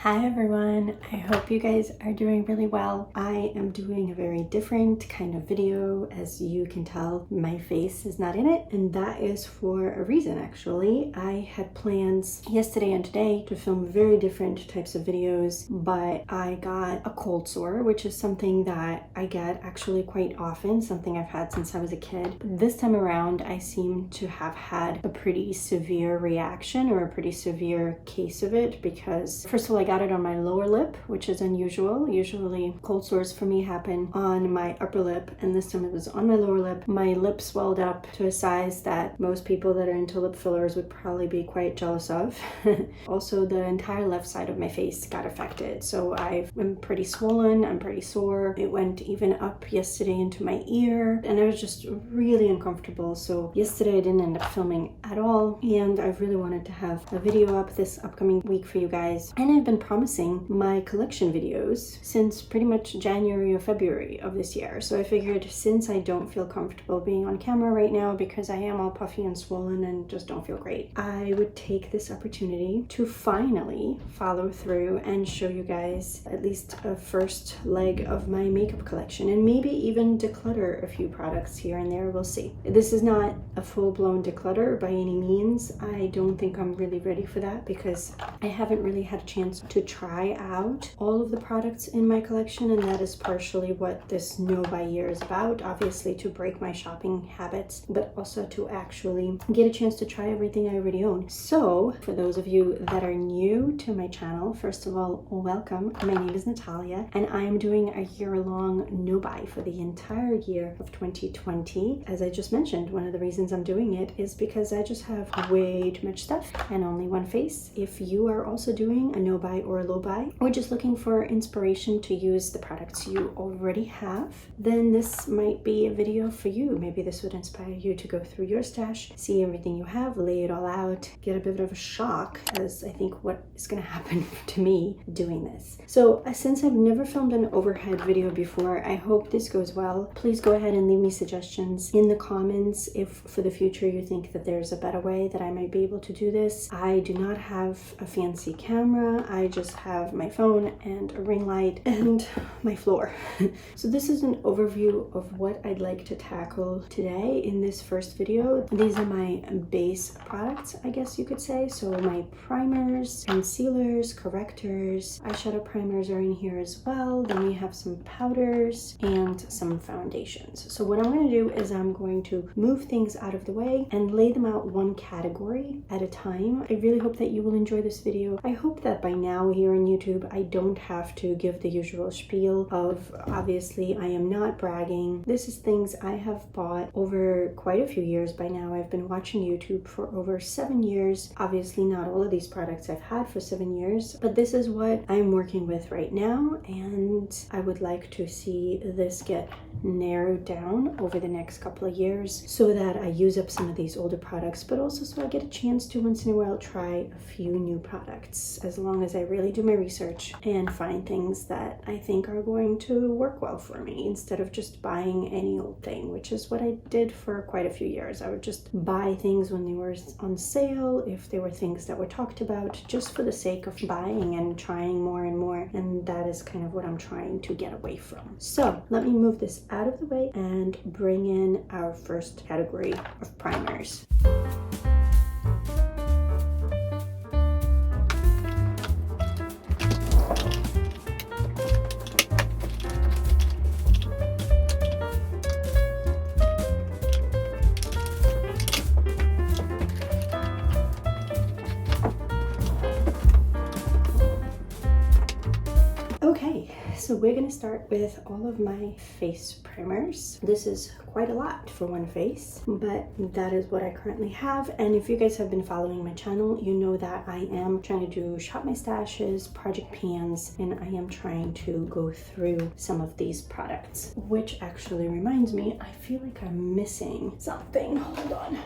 Hi everyone, I hope you guys are doing really well. I am doing a very different kind of video. As you can tell, my face is not in it, and that is for a reason actually. I had plans yesterday and today to film very different types of videos, but I got a cold sore, which is something that I get actually quite often, something I've had since I was a kid. But this time around, I seem to have had a pretty severe reaction or a pretty severe case of it because first of all, I got it on my lower lip, which is unusual. Usually cold sores for me happen on my upper lip, and this time it was on my lower lip. My lip swelled up to a size that most people that are into lip fillers would probably be quite jealous of. Also, the entire left side of my face got affected, so I'm pretty swollen, I'm pretty sore. It went even up yesterday into my ear, and I was just really uncomfortable. So yesterday I didn't end up filming at all, and I really wanted to have a video up this upcoming week for you guys. And I've been promising my collection videos since pretty much January or February of this year. So I figured since I don't feel comfortable being on camera right now because I am all puffy and swollen and just don't feel great, I would take this opportunity to finally follow through and show you guys at least a first leg of my makeup collection, and maybe even declutter a few products here and there. We'll see. This is not a full-blown declutter by any means. I don't think I'm really ready for that because I haven't really had a chance to try out all of the products in my collection, and that is partially what this no buy year is about. Obviously to break my shopping habits, but also to actually get a chance to try everything I already own. So for those of you that are new to my channel, first of all, welcome. My name is Natalia, and I am doing a year-long no buy for the entire year of 2020. As I just mentioned, one of the reasons I'm doing it is because I just have way too much stuff and only one face. If you are also doing a no buy or a low buy, or just looking for inspiration to use the products you already have, then this might be a video for you. Maybe this would inspire you to go through your stash, see everything you have, lay it all out, get a bit of a shock, as I think what is going to happen to me doing this. So since I've never filmed an overhead video before, I hope this goes well. Please go ahead and leave me suggestions in the comments if for the future you think that there's a better way that I might be able to do this. I do not have a fancy camera. I just have my phone and a ring light and my floor. So this is an overview of what I'd like to tackle today in this first video. These are my base products, I guess you could say. So my primers, concealers, correctors, eyeshadow primers are in here as well. Then we have some powders and some foundations. So what I'm going to do is I'm going to move things out of the way and lay them out one category at a time. I really hope that you will enjoy this video. I hope that by now here on YouTube I don't have to give the usual spiel of, obviously I am not bragging. This is things I have bought over quite a few years by now. I've been watching YouTube for over 7 years. Obviously not all of these products I've had for 7 years, but this is what I'm working with right now, and I would like to see this get narrowed down over the next couple of years so that I use up some of these older products, but also so I get a chance to once in a while try a few new products, as long as I really do my research and find things that I think are going to work well for me, instead of just buying any old thing, which is what I did for quite a few years. I would just buy things when they were on sale, if they were things that were talked about, just for the sake of buying and trying more and more, and that is kind of what I'm trying to get away from. So let me move this out of the way and bring in our first category of primers. Okay, so we're going to start with all of my face primers. This is quite a lot for one face, but that is what I currently have. And if you guys have been following my channel, you know that I am trying to do shop my stashes, project pans, and I am trying to go through some of these products, which actually reminds me, I feel like I'm missing something. Hold on.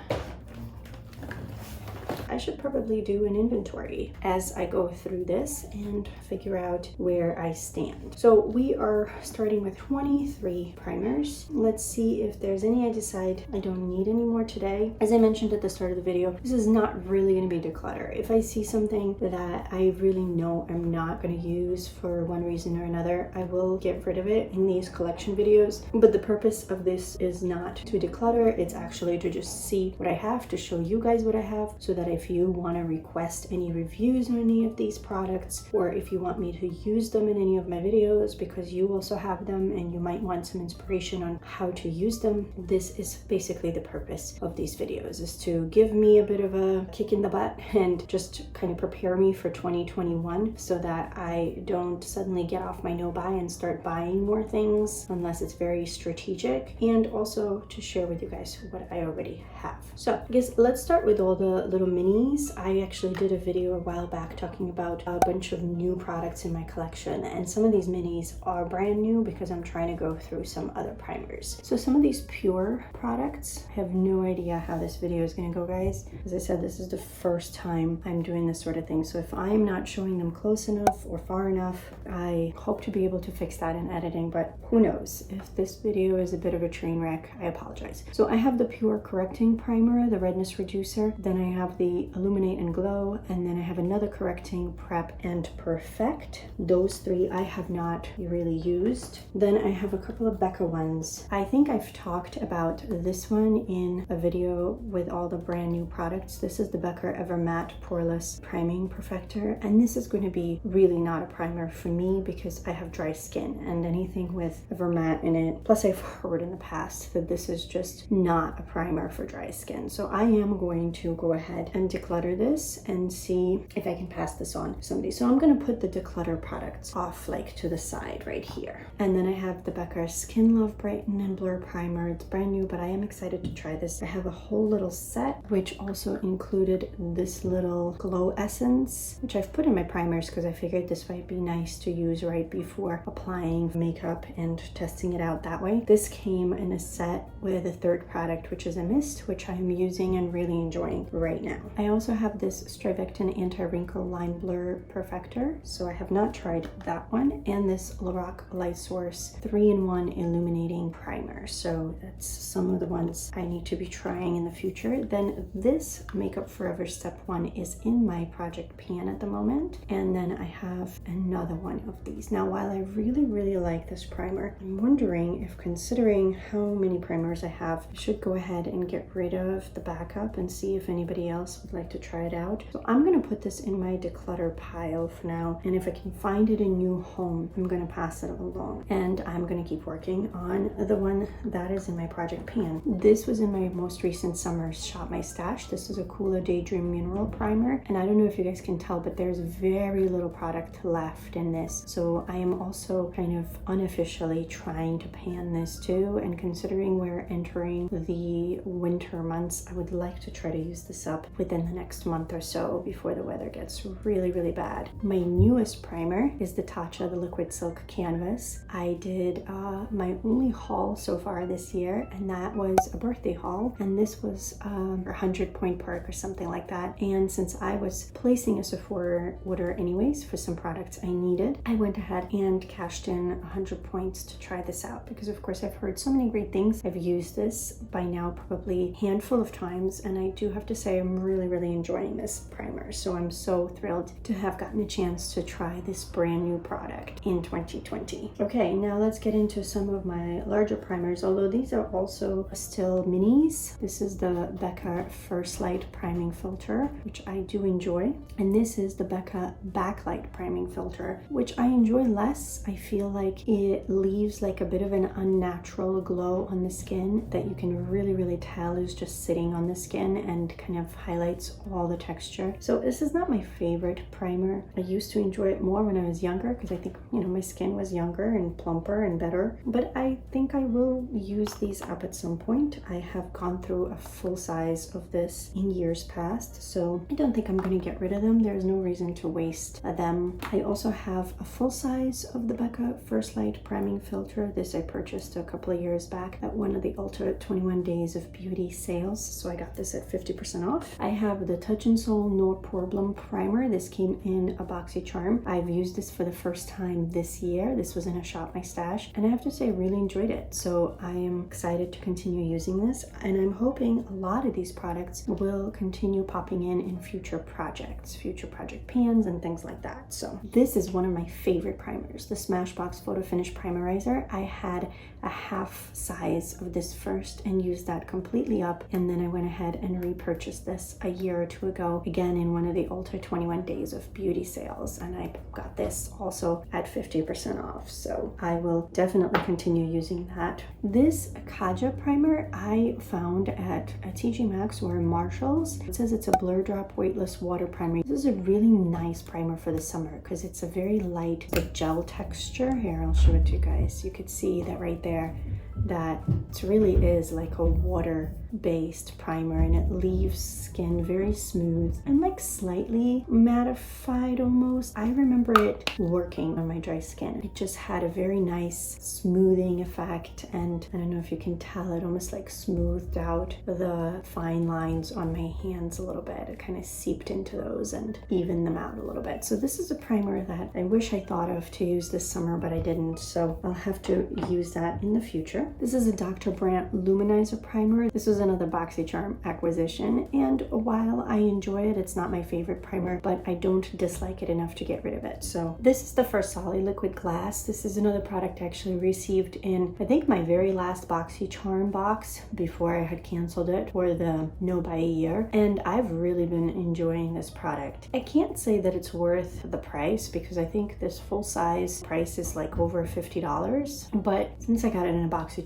I I should probably do an inventory as I go through this and figure out where I stand. So we are starting with 23 primers. Let's see if there's any I decide I don't need anymore today. As I mentioned at the start of the video, this is not really going to be declutter. If I see something that I really know I'm not going to use for one reason or another, I will get rid of it in these collection videos. But the purpose of this is not to declutter, it's actually to just see what I have, to show you guys what I have, so that if you want to request any reviews on any of these products, or if you want me to use them in any of my videos because you also have them and you might want some inspiration on how to use them, this is basically the purpose of these videos, is to give me a bit of a kick in the butt and just kind of prepare me for 2021 so that I don't suddenly get off my no buy and start buying more things unless it's very strategic, and also to share with you guys what I already have. So I guess let's start with all the little minis. I actually did a video a while back talking about a bunch of new products in my collection, and some of these minis are brand new because I'm trying to go through some other primers. So some of these pure products, I have no idea how this video is going to go, guys. As I said, this is the first time I'm doing this sort of thing, so if I'm not showing them close enough or far enough, I hope to be able to fix that in editing, but who knows. If this video is a bit of a train wreck, I apologize. So I have the Pure Correcting Primer, the redness reducer, then I have the Illuminate and Glow, and then I have another Correcting Prep and Perfect. Those three I have not really used. Then I have a couple of Becca ones. I think I've talked about this one in a video with all the brand new products. This is the Becca Ever Matte Poreless Priming Perfector, and this is going to be really not a primer for me because I have dry skin, and anything with Ever Matte in it, plus I've heard in the past that this is just not a primer for dry skin. So I am going to go ahead and declutter this and see if I can pass this on to somebody. So I'm going to put the declutter products off like to the side right here. And then I have the Becca Skin Love Brighten and Blur Primer. It's brand new, but I am excited to try this. I have a whole little set, which also included this little glow essence, which I've put in my primers because I figured this might be nice to use right before applying makeup and testing it out that way. This came in a set with a third product, which is a mist, which I'm using and really enjoying right now. I also have this Strivectin Anti-Wrinkle Line Blur Perfector, so I have not tried that one, and this Lorac Light Source 3-in-1 Illuminating Primer. So that's some of the ones I need to be trying in the future. Then this Makeup Forever Step 1 is in my project pan at the moment, and then I have another one of these. Now, while I really like this primer, I'm wondering if, considering how many primers I have, I should go ahead and get rid of the backup and see if anybody else would like to try it out. So I'm going to put this in my declutter pile for now, and if I can find it a new home, I'm going to pass it along, and I'm going to keep working on the one that is in my project pan. This was in my most recent summer Shop My Stash. This is a Cooler Daydream Mineral Primer, and I don't know if you guys can tell, but there's very little product left in this, so I am also kind of unofficially trying to pan this too, and considering we're entering the winter months, I would like to try to use this up within the next month or so before the weather gets really bad. My newest primer is the Tatcha the Liquid Silk Canvas. I did my only haul so far this year, and that was a birthday haul, and this was 100 Point Park or something like that. And since I was placing a Sephora order anyways for some products I needed, I went ahead and cashed in 100 points to try this out, because of course I've heard so many great things. I've used this by now probably a handful of times, and I do have to say I'm really enjoying this primer. So I'm so thrilled to have gotten a chance to try this brand new product in 2020. Okay, now let's get into some of my larger primers, although these are also still minis. This is the Becca First Light Priming Filter, which I do enjoy, and this is the Becca Backlight Priming Filter, which I enjoy less. I feel like it leaves like a bit of an unnatural glow on the skin that you can really tell is just sitting on the skin and kind of highlights all the texture. So this is not my favorite primer. I used to enjoy it more when I was younger because I think, you know, my skin was younger and plumper and better, but I think I will use these up at some point. I have gone through a full size of this in years past, so I don't think I'm going to get rid of them. There's no reason to waste them. I also have a full size of the Becca First Light Priming Filter. This I purchased a couple of years back at one of the Ulta 21 Days of Beauty sales, so I got this at 50% off. I have have the Touch and Soul No Problem Primer. This came in a boxy charm. I've used this for the first time this year. This was in a Shop My Stash, and I have to say I really enjoyed it. So I am excited to continue using this, and I'm hoping a lot of these products will continue popping in future projects, future project pans and things like that. So this is one of my favorite primers, the Smashbox Photo Finish Primerizer. I had a half size of this first and used that completely up, and then I went ahead and repurchased this a year or two ago, again in one of the Ulta 21 Days of Beauty sales, and I got this also at 50% off, so I will definitely continue using that. This Kaja primer I found at a TJ Maxx or Marshalls. It says it's a Blur Drop Weightless Water Primer. This is a really nice primer for the summer because it's a very light gel texture. Here, I'll show it to you guys. You could see that right there, that it really is like a water-based primer, and it leaves skin very smooth and like slightly mattified almost. I remember it working on my dry skin. It just had a very nice smoothing effect, and I don't know if you can tell, it almost like smoothed out the fine lines on my hands a little bit. It kind of seeped into those and evened them out a little bit. So this is a primer that I wish I thought of to use this summer, but I didn't, so I'll have to use that in the future. This is a Dr. Brandt Luminizer Primer. This was another BoxyCharm acquisition, and while I enjoy it, it's not my favorite primer, but I don't dislike it enough to get rid of it. So this is the first Solid Liquid Glass. This is another product I actually received in, I think, my very last BoxyCharm box before I had canceled it for the no buy a year, and I've really been enjoying this product. I can't say that it's worth the price because I think this full size price is like over $50, but since I got it in a BoxyCharm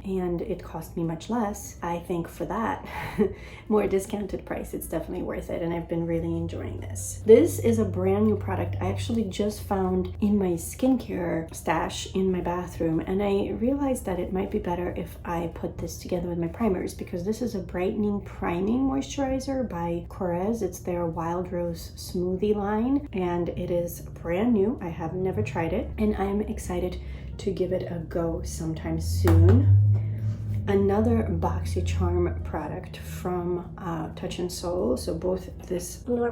and it cost me much less, I think for that more discounted price, it's definitely worth it, and I've been really enjoying this. This is a brand new product I actually just found in my skincare stash in my bathroom, and I realized that it might be better if I put this together with my primers, because this is a brightening priming moisturizer by CORRECTORS. It's their Wild Rose Smoothie line, and it is brand new. I have never tried it, and I'm excited to give it a go sometime soon. Another BoxyCharm product from Touch and Soul. So both this oh my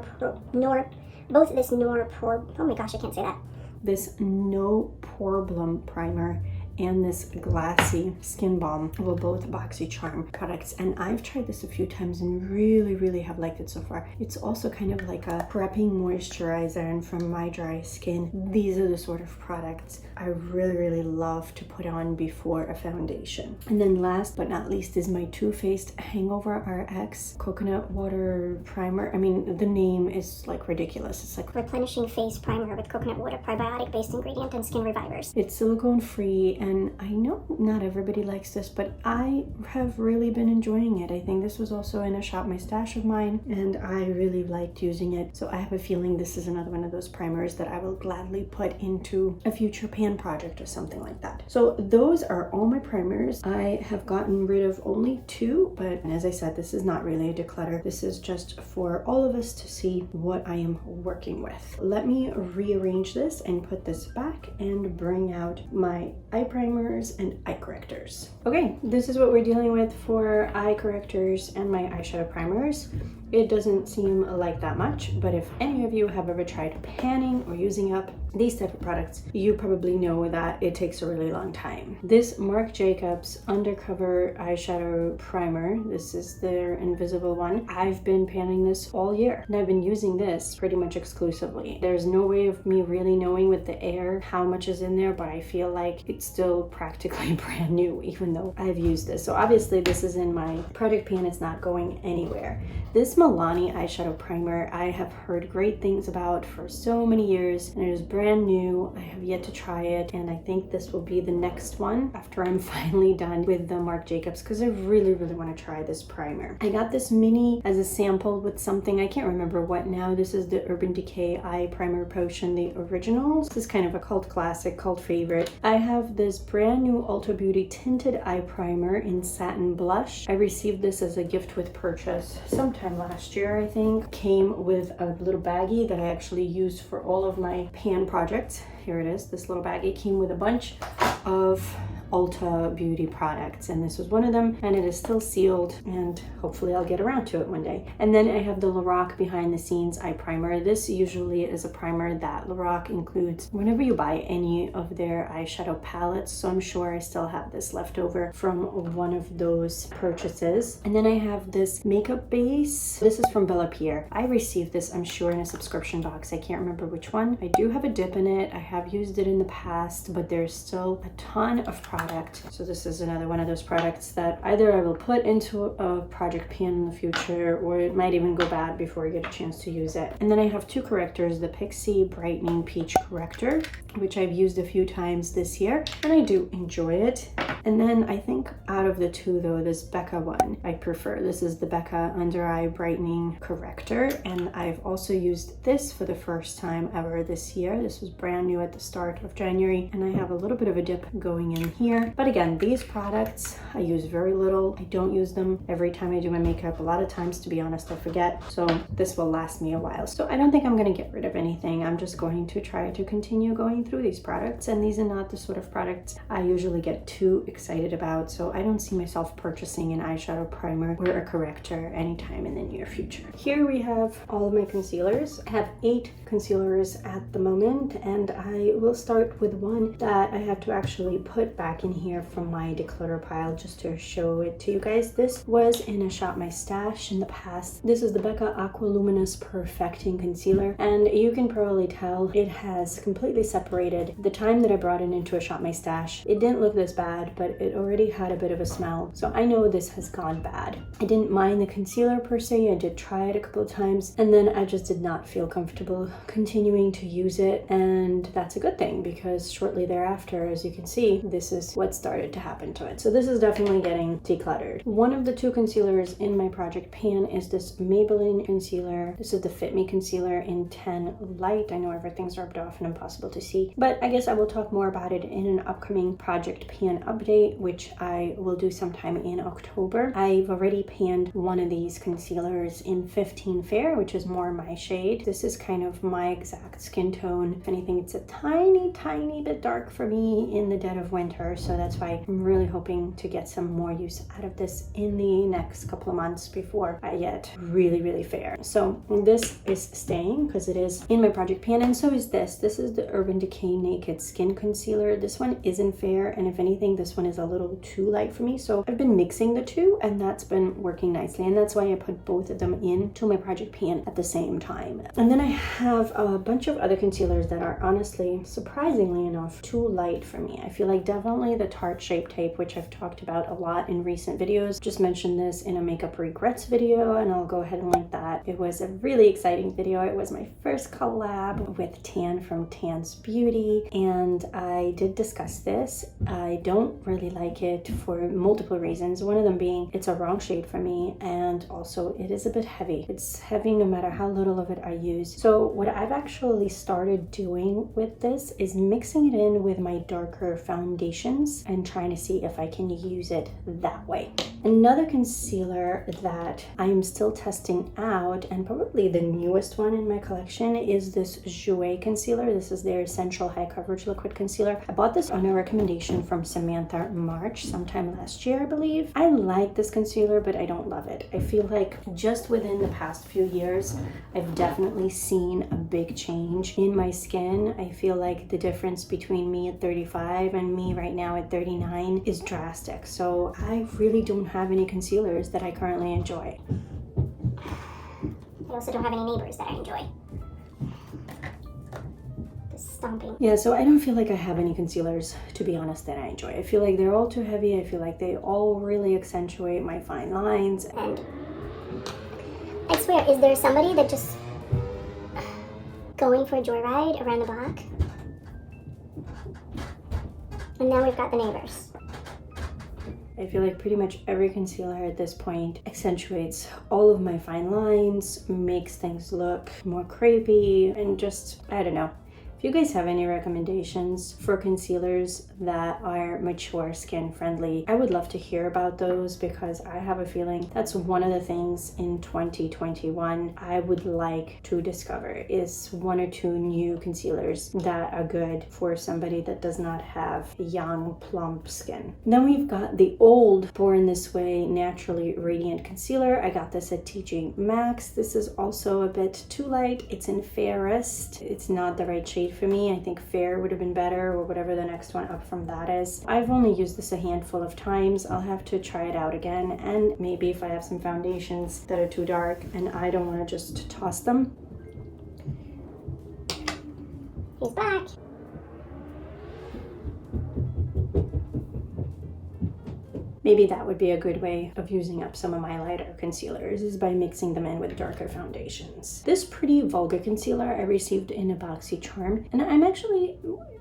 gosh, I can't say that. This No Problem primer and this Glassy Skin Balm were both BoxyCharm products, and I've tried this a few times and really have liked it so far. It's also kind of like a prepping moisturizer, and from my dry skin, these are the sort of products I really love to put on before a foundation. And then last but not least is my Too Faced Hangover RX Coconut Water Primer. I mean, the name is like ridiculous. It's like replenishing face primer with coconut water, probiotic based ingredient, and skin revivers. It's silicone free, and I know not everybody likes this, but I have really been enjoying it. I think this was also in a Shop My Stash of mine, and I really liked using it. So I have a feeling this is another one of those primers that I will gladly put into a future pan project or something like that. So those are all my primers. I have gotten rid of only 2, but as I said, this is not really a declutter. This is just for all of us to see what I am working with. Let me rearrange this and put this back and bring out my eye primers and eye correctors. Okay, this is what we're dealing with for eye correctors and my eyeshadow primers. It doesn't seem like that much, but if any of you have ever tried panning or using up these type of products, you probably know that it takes a really long time. This Marc Jacobs Undercover Eyeshadow Primer, this is their invisible one. I've been panning this all year, and I've been using this pretty much exclusively. There's no way of me really knowing with the air how much is in there, but I feel like it's still practically brand new, even though I've used this. So obviously this is in my product pan, it's not going anywhere. This Milani eyeshadow primer I have heard great things about for so many years, and it is brand new. I have yet to try it, and I think this will be the next one after I'm finally done with the Marc Jacobs, because I really want to try this primer. I got this mini as a sample with something, I can't remember what now. This is the Urban Decay Eye Primer Potion, the originals. This is kind of a cult classic, cult favorite. I have this brand new Ulta Beauty Tinted Eye Primer in Satin Blush. I received this as a gift with purchase sometime last year, I think. Came with a little baggie that I actually used for all of my pan projects. Here it is, this little baggie came with a bunch of Ulta Beauty products, and this was one of them, and it is still sealed, and hopefully I'll get around to it one day. And then I have the Lorac Behind the Scenes Eye Primer. This usually is a primer that Lorac includes whenever you buy any of their eyeshadow palettes, so I'm sure I still have this left over from one of those purchases. And then I have this makeup base. This is from Bella Pierre. I received this, I'm sure, in a subscription box. I can't remember which one. I do have a dip in it. I have used it in the past, but there's still a ton of product. So this is another one of those products that either I will put into a project pan in the future, or it might even go bad before I get a chance to use it. And then I have two correctors, the Pixi Brightening Peach Corrector, which I've used a few times this year, and I do enjoy it. And then I think out of the two though, this Becca one I prefer. This is the Becca Under Eye Brightening Corrector, and I've also used this for the first time ever this year. This was brand new at the start of January, and I have a little bit of a dip going in here. But again, these products I use very little. I don't use them every time I do my makeup. A lot of times, to be honest, I forget. So this will last me a while. So I don't think I'm going to get rid of anything. I'm just going to try to continue going through these products, and these are not the sort of products I usually get too excited about. So I don't see myself purchasing an eyeshadow primer or a corrector anytime in the near future. Here we have all of my concealers. I have 8 concealers at the moment, and I will start with one that I have to actually put back in here from my declutter pile just to show it to you guys. This was in a Shop My Stash in the past. This is the Becca Aqua Luminous Perfecting Concealer, and you can probably tell it has completely separated. The time that I brought it into a Shop My Stash, it didn't look this bad, but it already had a bit of a smell. So I know this has gone bad. I didn't mind the concealer per se. I did try it a couple of times, and then I just did not feel comfortable continuing to use it, and that's a good thing because shortly thereafter, as you can see, this is what started to happen to it. So this is definitely getting decluttered. One of the 2 concealers in my project pan is this Maybelline concealer. This is the Fit Me concealer in 10 Light. I know everything's rubbed off and impossible to see, but I guess I will talk more about it in an upcoming project pan update, which I will do sometime in October. I've already panned one of these concealers in 15 Fair, which is more my shade. This is kind of my exact skin tone. If anything, it's a tiny bit dark for me in the dead of winter, so that's why I'm really hoping to get some more use out of this in the next couple of months before I get really fair. So this is staying because it is in my project pan, and so is this. This is the Urban Decay Naked Skin Concealer. This one isn't fair, and if anything, this one is a little too light for me, so I've been mixing the two, and that's been working nicely, and that's why I put both of them into my project pan at the same time. And then I have a bunch of other concealers that are honestly, surprisingly enough, too light for me. I feel like definitely the Tarte Shape Tape, which I've talked about a lot in recent videos. Just mentioned this in a makeup regrets video, and I'll go ahead and link that. It was a really exciting video. It was my first collab with Tan from Tan's Beauty, and I did discuss this. I don't really like it for multiple reasons. One of them being it's a wrong shade for me, and also it is a bit heavy. It's heavy no matter how little of it I use. So what I've actually started doing with this is mixing it in with my darker foundations and trying to see if I can use it that way. Another concealer that I'm still testing out, and probably the newest one in my collection, is this Jouer concealer. This is their Essential High Coverage Liquid Concealer. I bought this on a recommendation from Samantha March sometime last year, I believe. I like this concealer, but I don't love it. I feel like just within the past few years, I've definitely seen a big change in my skin. I feel like the difference between me at 35 and me right now at 39 is drastic. So I really don't have any concealers that I currently enjoy. I also don't have any neighbors that I enjoy. Stomping. Yeah, so I don't feel like I have any concealers, to be honest, that I enjoy. I feel like they're all too heavy. I feel like they all really accentuate my fine lines. And I swear, is there somebody that just going for a joyride around the block? And now we've got the neighbors. I feel like pretty much every concealer at this point accentuates all of my fine lines, makes things look more crepey, and just, I don't know. If you guys have any recommendations for concealers that are mature skin friendly, I would love to hear about those, because I have a feeling that's one of the things in 2021 I would like to discover, is 1 or 2 new concealers that are good for somebody that does not have young, plump skin. Then we've got the old Born This Way Naturally Radiant Concealer. I got this at TJ Maxx. This is also a bit too light. It's in Fairest. It's not the right shade for me. I think Fair would have been better, or whatever the next one up from that is. I've only used this a handful of times. I'll have to try it out again, and maybe if I have some foundations that are too dark and I don't want to just toss them. He's back. Maybe that would be a good way of using up some of my lighter concealers, is by mixing them in with darker foundations. This Pretty Vulgar concealer I received in a BoxyCharm, and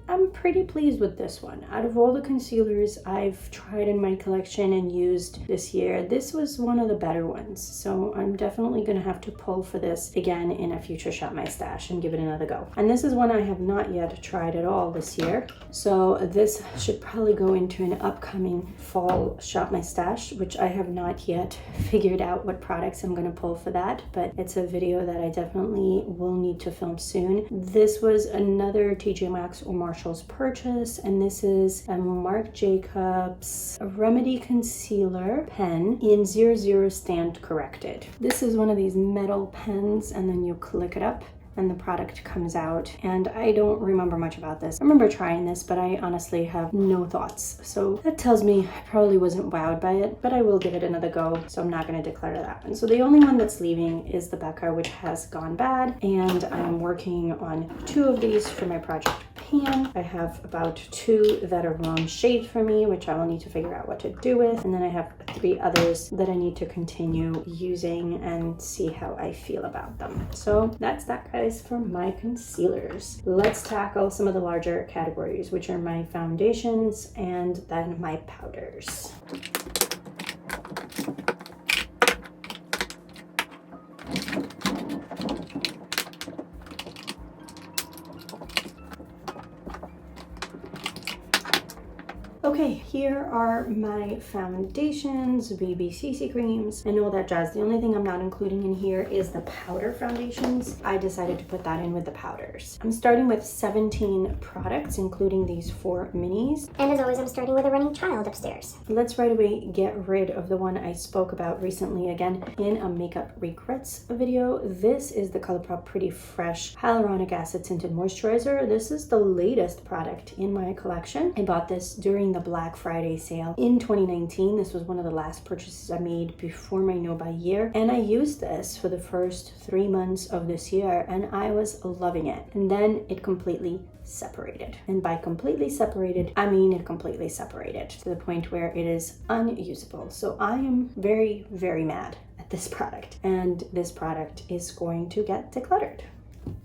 I'm pretty pleased with this one. Out of all the concealers I've tried in my collection and used this year, this was one of the better ones. So I'm definitely gonna have to pull for this again in a future Shop My Stash and give it another go. And this is one I have not yet tried at all this year. So this should probably go into an upcoming fall Shop My Stash, which I have not yet figured out what products I'm gonna pull for that, but it's a video that I definitely will need to film soon. This was another TJ Maxx or Marshall's purchase, and this is a Marc Jacobs Remedy Concealer pen in 00 Stand Corrected. This is one of these metal pens, and then you click it up and the product comes out, and I don't remember much about this. I remember trying this, but I honestly have no thoughts. So that tells me I probably wasn't wowed by it, but I will give it another go, so I'm not going to declare that one. So the only one that's leaving is the Becca, which has gone bad, and I'm working on 2 of these for my project pan. I have about 2 that are wrong shade for me, which I will need to figure out what to do with, and then I have 3 others that I need to continue using and see how I feel about them. So that's that, guys, for my concealers. Let's tackle some of the larger categories, which are my foundations and then my powders. Okay, here are my foundations, BB creams, and all that jazz. The only thing I'm not including in here is the powder foundations. I decided to put that in with the powders. I'm starting with 17 products, including these 4 minis. And as always, I'm starting with a running child upstairs. Let's right away get rid of the one I spoke about recently again in a makeup regrets video. This is the ColourPop Pretty Fresh Hyaluronic Acid Tinted Moisturizer. This is the latest product in my collection. I bought this during the Black Friday sale in 2019. This was one of the last purchases I made before my no-buy year, and I used this for the first 3 months of this year, and I was loving it. And then it completely separated. And by completely separated, I mean it completely separated to the point where it is unusable. So I am very, very mad at this product, and this product is going to get decluttered.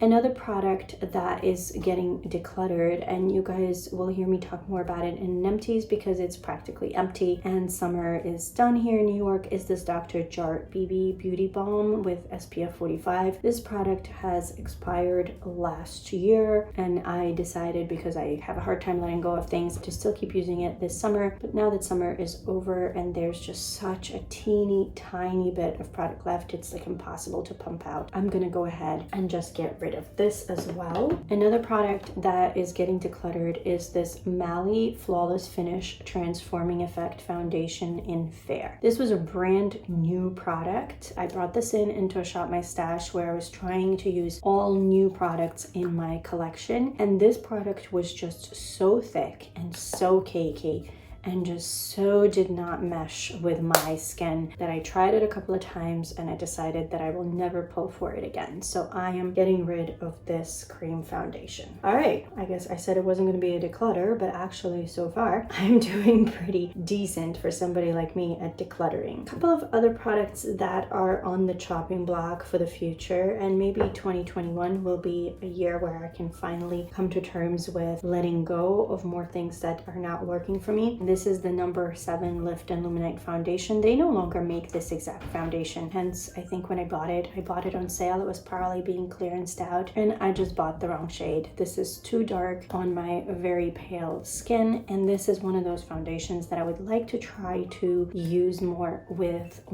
Another product that is getting decluttered, and you guys will hear me talk more about it in empties because it's practically empty and summer is done here in New York, is this Dr. Jart BB Beauty Balm with SPF 45. This product has expired last year, and I decided, because I have a hard time letting go of things, to still keep using it this summer. But now that summer is over and there's just such a teeny tiny bit of product left, it's like impossible to pump out. I'm gonna go ahead and just get rid of this as well. Another product that is getting decluttered is this Mally Flawless Finish Transforming Effect Foundation in Fair. This was a brand new product. I brought this into a Shop My Stash where I was trying to use all new products in my collection, and this product was just so thick and so cakey and just so did not mesh with my skin that I tried it a couple of times and I decided that I will never pull for it again. So I am getting rid of this cream foundation. All right, I guess I said it wasn't going to be a declutter, but actually so far I'm doing pretty decent for somebody like me at decluttering. A couple of other products that are on the chopping block for the future, and maybe 2021 will be a year where I can finally come to terms with letting go of more things that are not working for me. This is the number 7 Lift and Luminite foundation. They no longer make this exact foundation. Hence, I think when I bought it on sale. It was probably being clearanced out, and I just bought the wrong shade. This is too dark on my very pale skin, and this is one of those foundations that I would like to try to use more with,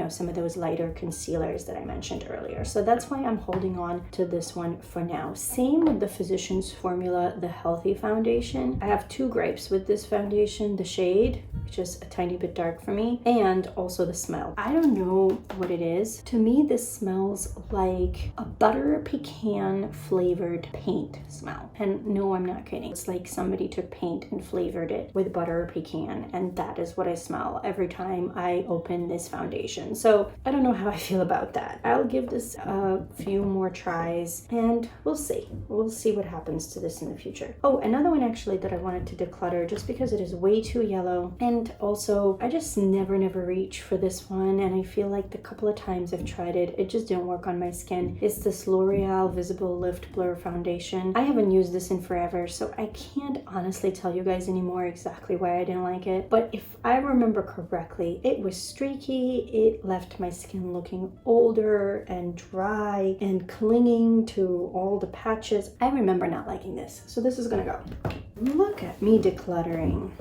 some of those lighter concealers that I mentioned earlier. So that's why I'm holding on to this one for now. Same with the Physicians Formula, the Healthy Foundation. I have 2 gripes with this foundation: the shade, which is a tiny bit dark for me, and also the smell. I don't know what it is. To me, this smells like a butter pecan flavored paint smell. And no, I'm not kidding. It's like somebody took paint and flavored it with butter pecan, and that is what I smell every time I open this foundation. So I don't know how I feel about that. I'll give this a few more tries, and we'll see. We'll see what happens to this in the future. Oh, another one actually that I wanted to declutter just because it is way too yellow, and also I just never reach for this one, and I feel like the couple of times I've tried it, it just didn't work on my skin. It's this L'Oreal Visible Lift Blur Foundation. I haven't used this in forever, so I can't honestly tell you guys anymore exactly why I didn't like it. But if I remember correctly, it was streaky. It left my skin looking older and dry and clinging to all the patches. I remember not liking this, so this is gonna go. Look at me decluttering.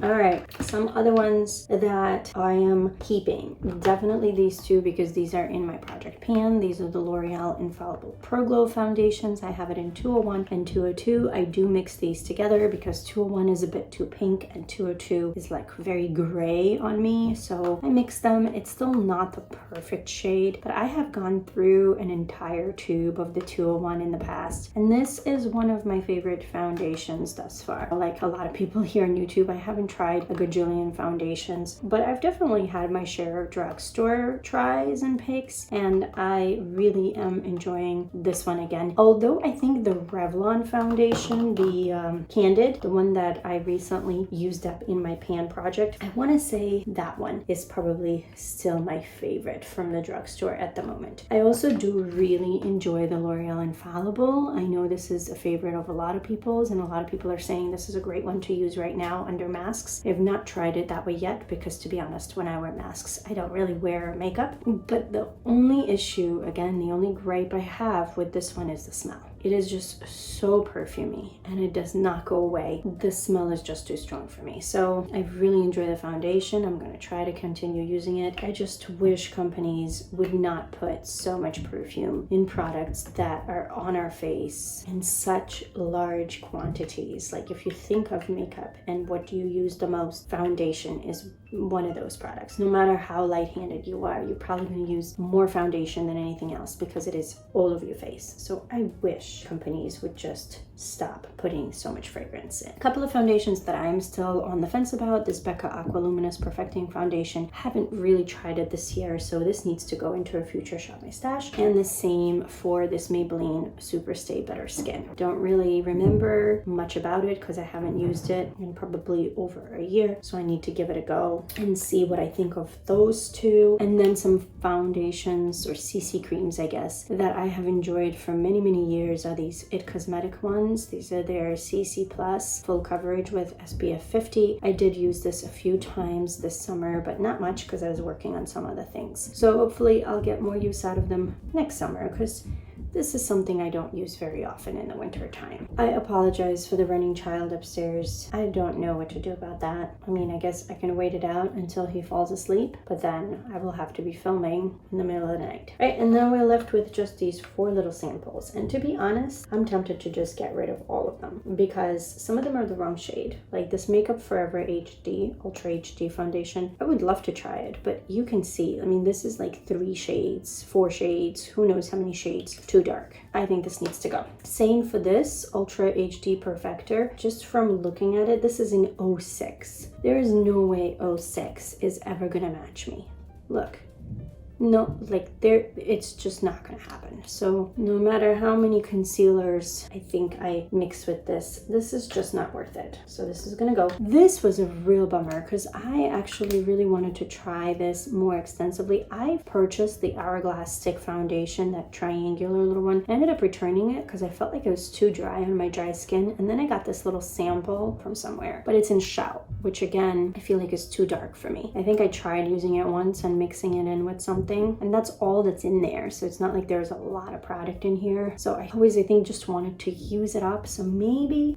All right, some other ones that I am keeping. Definitely these 2 because these are in my project pan. These are the L'Oreal Infallible Pro Glow foundations. I have it in 201 and 202. I do mix these together because 201 is a bit too pink and 202 is like very gray on me. So I mix them. It's still not the perfect shade, but I have gone through an entire tube of the 201 in the past. And this is one of my favorite foundations thus far. Like a lot of people here on YouTube, I haven't tried a gajillion foundations, but I've definitely had my share of drugstore tries and picks, and I really am enjoying this one again. Although I think the Revlon foundation, the Candid, the one that I recently used up in my pan project, I want to say that one is probably still my favorite from the drugstore at the moment. I also do really enjoy the L'Oreal Infallible. I know this is a favorite of a lot of people's, and a lot of people are saying this is a great one to use right now under masks. I've not tried it that way yet because, to be honest, when I wear masks, I don't really wear makeup. But the only issue, again, the only gripe I have with this one is the smell. It is just so perfumey and it does not go away. The smell is just too strong for me. So I really enjoy the foundation. I'm going to try to continue using it. I just wish companies would not put so much perfume in products that are on our face in such large quantities. Like if you think of makeup and what you use the most, foundation is one of those products. No matter how light-handed you are, you're probably going to use more foundation than anything else because it is all over your face. So I wish companies would just stop putting so much fragrance in. A couple of foundations that I'm still on the fence about. This Becca Aqualuminous Perfecting Foundation. Haven't really tried it this year, so this needs to go into a future Shop My Stash. And the same for this Maybelline Super Stay Better Skin. Don't really remember much about it because I haven't used it in probably over a year, so I need to give it a go and see what I think of those two. And then some foundations or CC creams, I guess, that I have enjoyed for many years are these IT Cosmetic ones. These are their CC Plus full coverage with SPF 50. I did use this a few times this summer, but not much because I was working on some other things. So hopefully I'll get more use out of them next summer because this is something I don't use very often in the winter time. I apologize for the running child upstairs. I don't know what to do about that. I mean, I guess I can wait it out until he falls asleep, but then I will have to be filming in the middle of the night. Right, and then we're left with just these 4 little samples. And to be honest, I'm tempted to just get rid of all of them because some of them are the wrong shade. Like this Makeup Forever HD, Ultra HD foundation. I would love to try it, but you can see, I mean, this is like 3 shades, 4 shades, who knows how many shades. Too dark. I think this needs to go. Same for this Ultra HD Perfector. Just from looking at it, this is an 06. There is no way 06 is ever gonna match me. Look, no, like it's just not gonna happen. So no matter how many concealers I think I mix with this is just not worth it. So this is gonna go. This was a real bummer because I actually really wanted to try this more extensively. I purchased the Hourglass Stick Foundation, that triangular little one. I ended up returning it because I felt like it was too dry on my dry skin, and then I got this little sample from somewhere, but it's in Shout, which again I feel like is too dark for me. I think I tried using it once and mixing it in with something, and that's all that's in there, so it's not like there's a lot of product in here. So I think just wanted to use it up. So maybe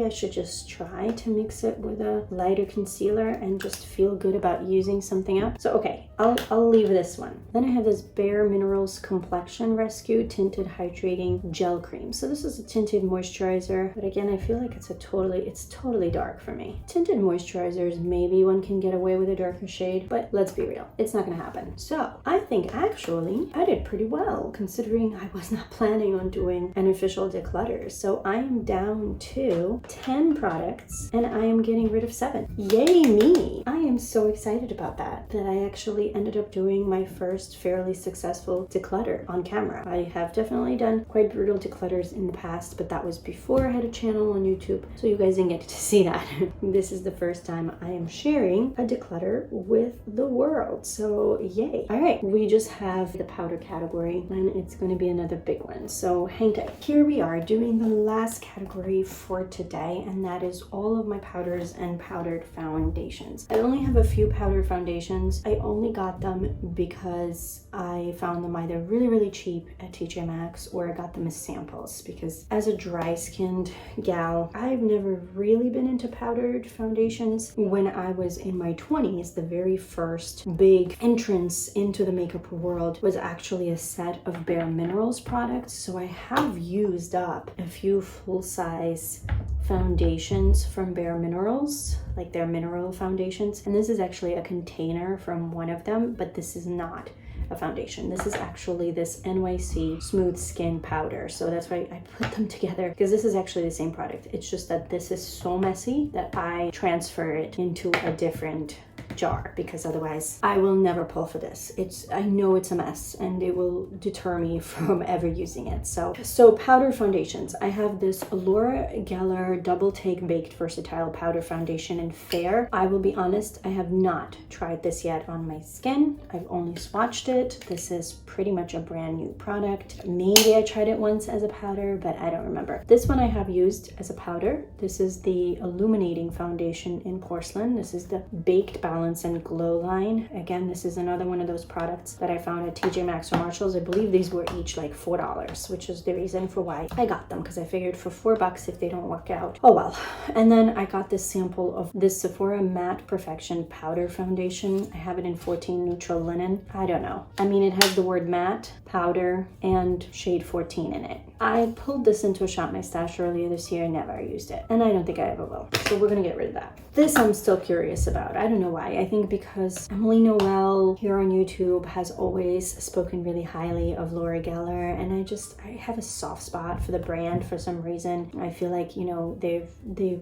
I should just try to mix it with a lighter concealer and just feel good about using something up. So okay, I'll leave this one. Then I have this Bare Minerals Complexion Rescue Tinted Hydrating Gel Cream. So this is a tinted moisturizer, but again I feel like it's totally dark for me. Tinted moisturizers, maybe one can get away with a darker shade, but let's be real, it's not gonna happen. So I think actually I did pretty well considering I was not planning on doing an official declutter. So I am down to 10 products and I am getting rid of 7. Yay me! I am so excited about that I actually ended up doing my first fairly successful declutter on camera. I have definitely done quite brutal declutters in the past, but that was before I had a channel on YouTube, so you guys didn't get to see that. This is the first time I am sharing a declutter with the world, so yay. All right, we just have the powder category and it's going to be another big one, so hang tight. Here we are doing the last category for today, and that is all of my powders and powdered foundations. I only have a few powdered foundations. I only got them because I found them either really cheap at TJ Maxx or I got them as samples, because as a dry skinned gal, I've never really been into powdered foundations. When I was in my 20s, the very first big entrance into the makeup world was actually a set of Bare Minerals products. So I have used up a few full-size foundations from Bare Minerals, like their mineral foundations. And this is actually a container from one of them, but this is not a foundation. This is actually this NYC Smooth Skin Powder. So that's why I put them together, because this is actually the same product. It's just that this is so messy that I transfer it into a different jar, because otherwise I will never pull for this. I know it's a mess and it will deter me from ever using it. So powder foundations. I have this Laura Geller Double Take Baked Versatile Powder Foundation in Fair. I will be honest, I have not tried this yet on my skin. I've only swatched it. This is pretty much a brand new product. Maybe I tried it once as a powder, but I don't remember. This one I have used as a powder. This is the Illuminating Foundation in Porcelain. This is the Baked Balance and Glow line. Again, this is another one of those products that I found at TJ Maxx or Marshalls. I believe these were each like $4, which is the reason for why I got them, because I figured for $4 if they don't work out, oh well. And then I got this sample of this Sephora Matte Perfection Powder Foundation. I have it in 14 Neutral Linen. I don't know. I mean, it has the word matte, powder, and shade 14 in it. I pulled this into a Shop My Stash earlier this year and never used it. And I don't think I ever will. So we're gonna get rid of that. This I'm still curious about. I don't know why. I think because Emily Noel here on YouTube has always spoken really highly of Laura Geller, and I have a soft spot for the brand for some reason. I feel like, you know, they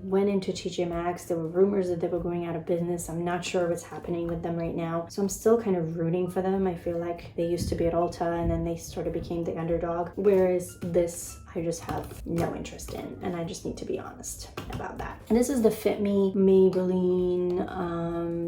went into TJ Maxx. There were rumors that they were going out of business. I'm not sure what's happening with them right now. So I'm still kind of rooting for them. I feel like they used to be at Ulta and then they sort of became the underdog. Whereas this I just have no interest in, and I just need to be honest about that. And this is the Fit Me Maybelline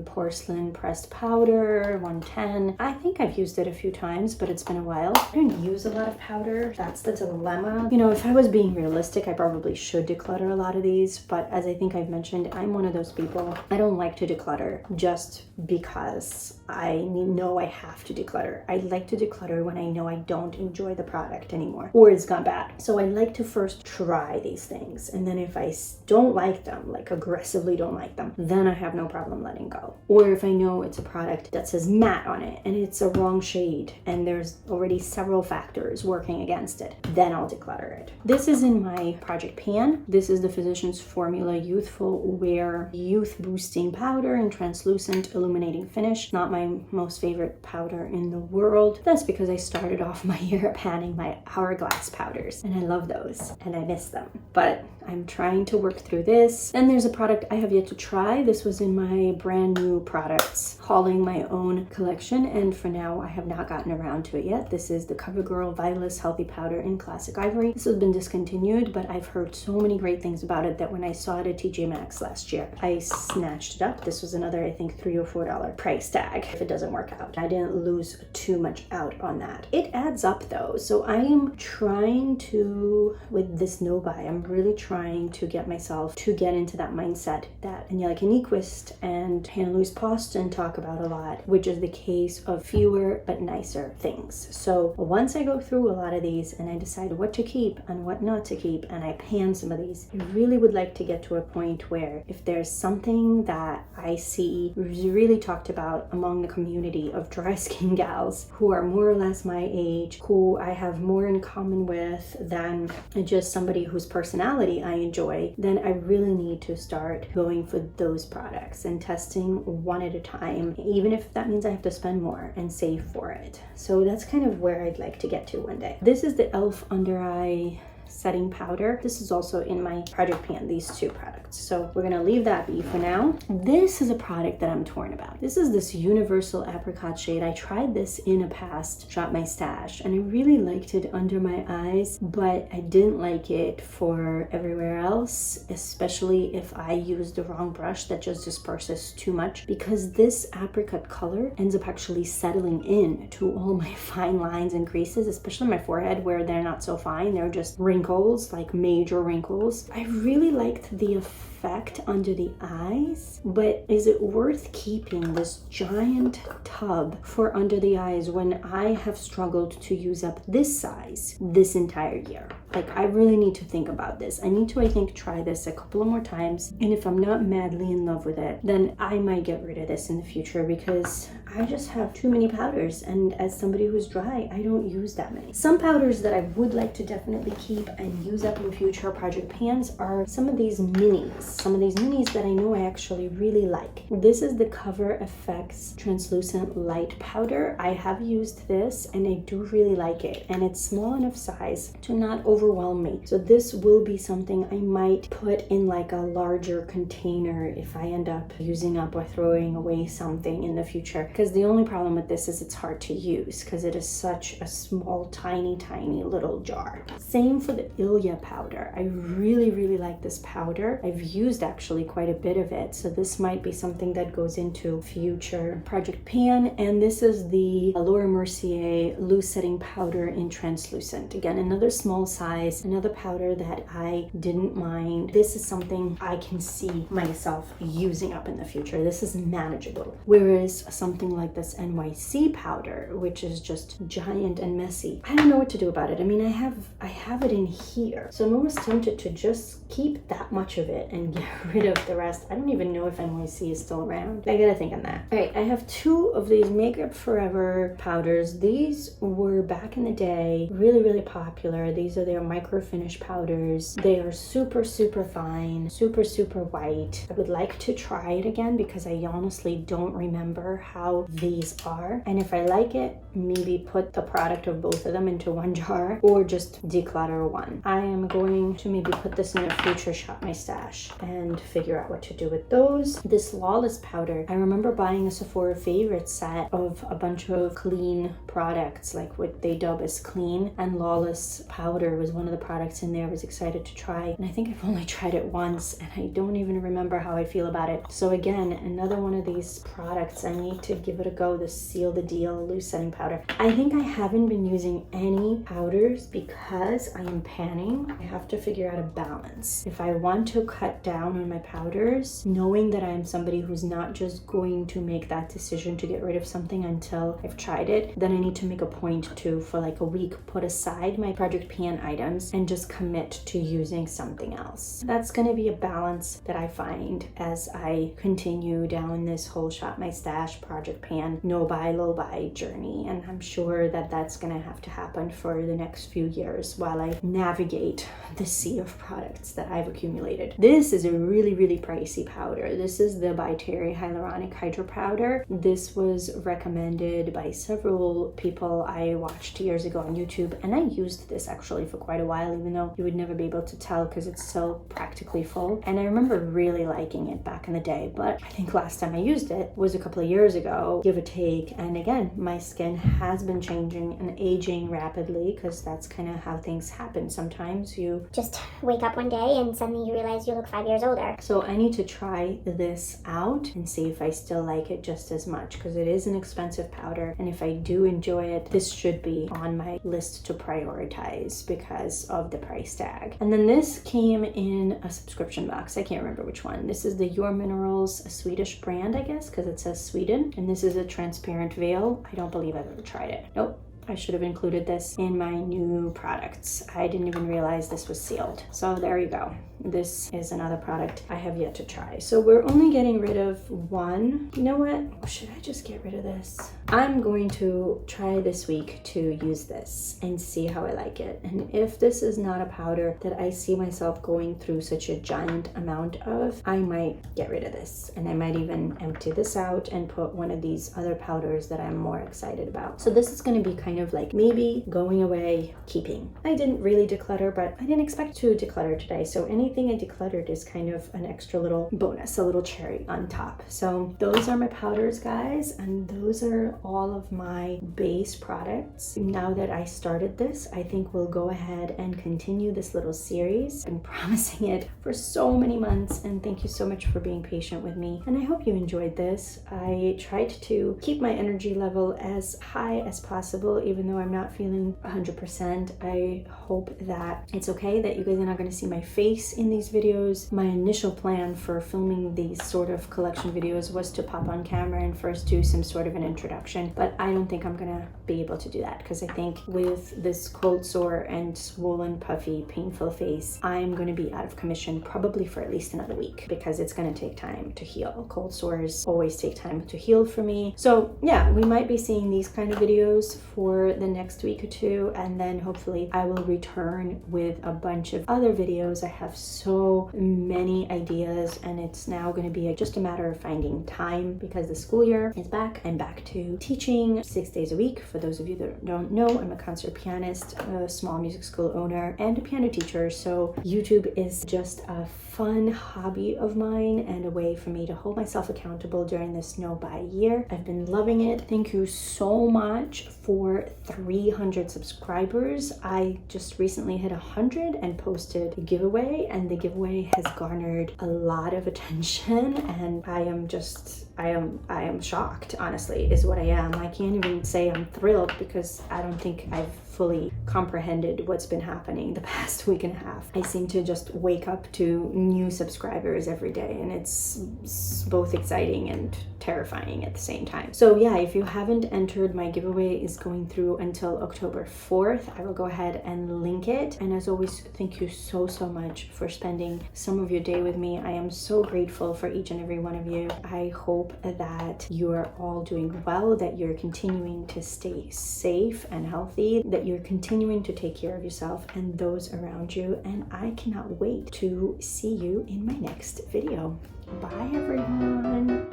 Porcelain Pressed Powder 110. I think I've used it a few times, but it's been a while. I don't use a lot of powder. That's the dilemma. You know, if I was being realistic, I probably should declutter a lot of these, but as I think I've mentioned, I'm one of those people. I don't like to declutter just because I know I have to declutter. I like to declutter when I know I don't enjoy the product anymore or it's gone bad. So I like to first try these things, and then if I don't like them, like aggressively don't like them, then I have no problem letting go. Or if I know it's a product that says matte on it and it's a wrong shade and there's already several factors working against it, then I'll declutter it. This is in my project pan. This is the Physicians Formula Youthful Wear Youth Boosting Powder and Translucent Illuminating Finish. Not my most favorite powder in the world. That's because I started off my year panning my Hourglass powders. And I love those and I miss them. But I'm trying to work through this. And there's a product I have yet to try. This was in my brand new products, hauling my own collection. And for now, I have not gotten around to it yet. This is the CoverGirl Vitalist Healthy Powder in Classic Ivory. This has been discontinued, but I've heard so many great things about it that when I saw it at TJ Maxx last year, I snatched it up. This was another, I think, $3 or $4 price tag if it doesn't work out. I didn't lose too much out on that. It adds up though. So I am trying to, with this no buy, I'm really trying to get myself to get into that mindset that Angelica Nyquist and Hannah Louise Poston talk about a lot, which is the case of fewer but nicer things. So once I go through a lot of these and I decide what to keep and what not to keep, and I pan some of these, I really would like to get to a point where if there's something that I see really talked about among the community of dry skin gals who are more or less my age, who I have more in common with than just somebody whose personality I enjoy, then I really need to start going for those products and testing one at a time, even if that means I have to spend more and save for it. So that's kind of where I'd like to get to one day. This is the e.l.f. Under Eye Setting Powder. This is also in my project pan, these two products. So we're gonna leave that be for now. This is a product that I'm torn about. This is this Universal Apricot shade. I tried this in a past Shop My Stash and I really liked it under my eyes, but I didn't like it for everywhere else, especially if I use the wrong brush that just disperses too much, because this apricot color ends up actually settling in to all my fine lines and creases, especially my forehead where they're not so fine. They're just wrinkles, like major wrinkles. I really liked the effect under the eyes, but is it worth keeping this giant tub for under the eyes when I have struggled to use up this size this entire year? Like, I really need to think about this. I need to, I think, try this a couple of more times. And if I'm not madly in love with it, then I might get rid of this in the future because I just have too many powders. And as somebody who's dry, I don't use that many. Some powders that I would like to definitely keep and use up in future project pans are some of these minis. Some of these minis that I know I actually really like. This is the Cover FX Translucent Light Powder. I have used this and I do really like it. And it's small enough size to not overwhelm me. So this will be something I might put in like a larger container if I end up using up or throwing away something in the future. Because the only problem with this is it's hard to use because it is such a small, tiny little jar. Same for the Ilia powder. I really like this powder. I've used actually quite a bit of it. So this might be something that goes into future project pan. And this is the Laura Mercier Loose Setting Powder in Translucent. Again, another small size, another powder that I didn't mind. This is something I can see myself using up in the future. This is manageable. Whereas something like this NYC powder, which is just giant and messy, I don't know what to do about it. I mean, I have it in here. So I'm almost tempted to just keep that much of it and get rid of the rest. I don't even know if NYC is still around. I gotta think on that. All right, I have two of these Makeup Forever powders. These were back in the day really popular. These are their micro finish powders. They are super fine, super white. I would like to try it again because I honestly don't remember how these are. And if I like it, maybe put the product of both of them into one jar or just declutter one. I am going to maybe put this in a future Shop My Stash and figure out what to do with those. This Lawless powder, I remember buying a Sephora favorite set of a bunch of clean products, like what they dub as clean, and Lawless powder was one of the products in there I was excited to try. And I think I've only tried it once and I don't even remember how I feel about it. So again, another one of these products, I need to give it a go, the Seal the Deal Loose Setting Powder. I think I haven't been using any powders because I am panning. I have to figure out a balance. If I want to cut down on my powders, knowing that I am somebody who's not just going to make that decision to get rid of something until I've tried it, then I need to make a point to, for like a week, put aside my project pan items and just commit to using something else. That's going to be a balance that I find as I continue down this whole Shop My Stash project pan, no buy, low buy journey. And I'm sure that that's gonna have to happen for the next few years while I navigate the sea of products that I've accumulated. This is a really, really pricey powder. This is the by Terry Hyaluronic Hydro Powder. This was recommended by several people I watched years ago on YouTube, and I used this actually for quite a while, even though you would never be able to tell because it's so practically full. And I remember really liking it back in the day, but I think last time I used it was a couple of years ago, give or take. And again, my skin has been changing and aging rapidly because that's kind of how things happen. Sometimes you just wake up one day and suddenly you realize you look 5 years older. So I need to try this out and see if I still like it just as much, because it is an expensive powder, and if I do enjoy it, this should be on my list to prioritize because of the price tag. And then this came in a subscription box. I can't remember which one. This is the Your Minerals, a Swedish brand, I guess, because it says Sweden, and this is a transparent veil. I don't believe I've ever tried it. Nope. I should have included this in my new products. I didn't even realize this was sealed. So there you go. This is another product I have yet to try. So we're only getting rid of one. You know what? Should I just get rid of this? I'm going to try this week to use this and see how I like it. And if this is not a powder that I see myself going through such a giant amount of, I might get rid of this. And I might even empty this out and put one of these other powders that I'm more excited about. So this is going to be kind of like maybe going away, keeping. I didn't really declutter, but I didn't expect to declutter today. So anything I decluttered is kind of an extra little bonus, a little cherry on top. So those are my powders, guys, and those are all of my base products. Now that I started this, I think we'll go ahead and continue this little series. I've been promising it for so many months, and thank you so much for being patient with me. And I hope you enjoyed this. I tried to keep my energy level as high as possible, even though I'm not feeling 100%. I hope that it's okay that you guys are not going to see my face in these videos. My initial plan for filming these sort of collection videos was to pop on camera and first do some sort of an introduction, but I don't think I'm gonna be able to do that because I think with this cold sore and swollen, puffy, painful face, I'm gonna be out of commission probably for at least another week because it's gonna take time to heal. Cold sores always take time to heal for me. So yeah, we might be seeing these kind of videos for the next week or two, and then hopefully I will return with a bunch of other videos. I have so many ideas, and it's now going to be just a matter of finding time because the school year is back. I'm back to teaching 6 days a week. For those of you that don't know, I'm a concert pianist, a small music school owner, and a piano teacher. So YouTube is just a fun hobby of mine and a way for me to hold myself accountable during this no-buy year. I've been loving it. Thank you so much for 300 subscribers. I just recently hit 100 and posted a giveaway, and the giveaway has garnered a lot of attention, and I am shocked, honestly, is what I am. I can't even say I'm thrilled because I don't think I've fully comprehended what's been happening the past week and a half. I seem to just wake up to new subscribers every day, and it's both exciting and terrifying at the same time. So yeah, if you haven't entered, my giveaway is going through until October 4th. I will go ahead and link it. And as always, thank you so much for spending some of your day with me. I am so grateful for each and every one of you. I hope that you are all doing well, that you're continuing to stay safe and healthy, that you're continuing to take care of yourself and those around you. And I cannot wait to see you in my next video. Bye, everyone.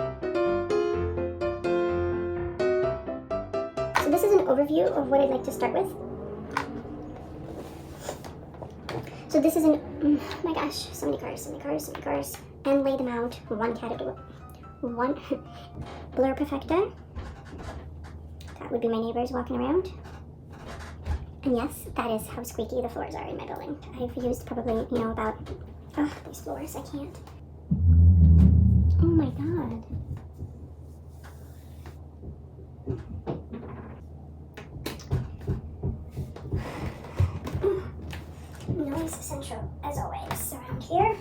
So this is an overview of what I'd like to start with. So this is an, oh my gosh, so many cars, and lay them out one category. One blur perfector. That would be my neighbors walking around. And yes, that is how squeaky the floors are in my building. I've used probably, about, these floors, I can't. Oh my god. Noise essential, as always, around here.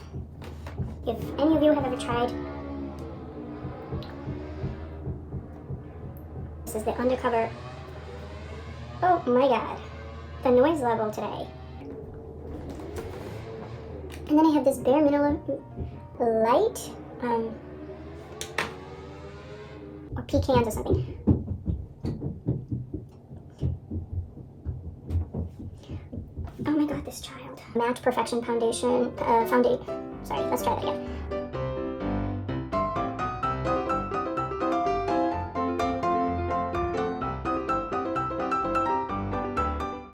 If any of you have ever tried, this is the undercover. Oh my god, the noise level today. And then I have this bare minimum light, a pecans or something. Oh my god, this child. Matte Perfection Foundation, sorry, let's try that again.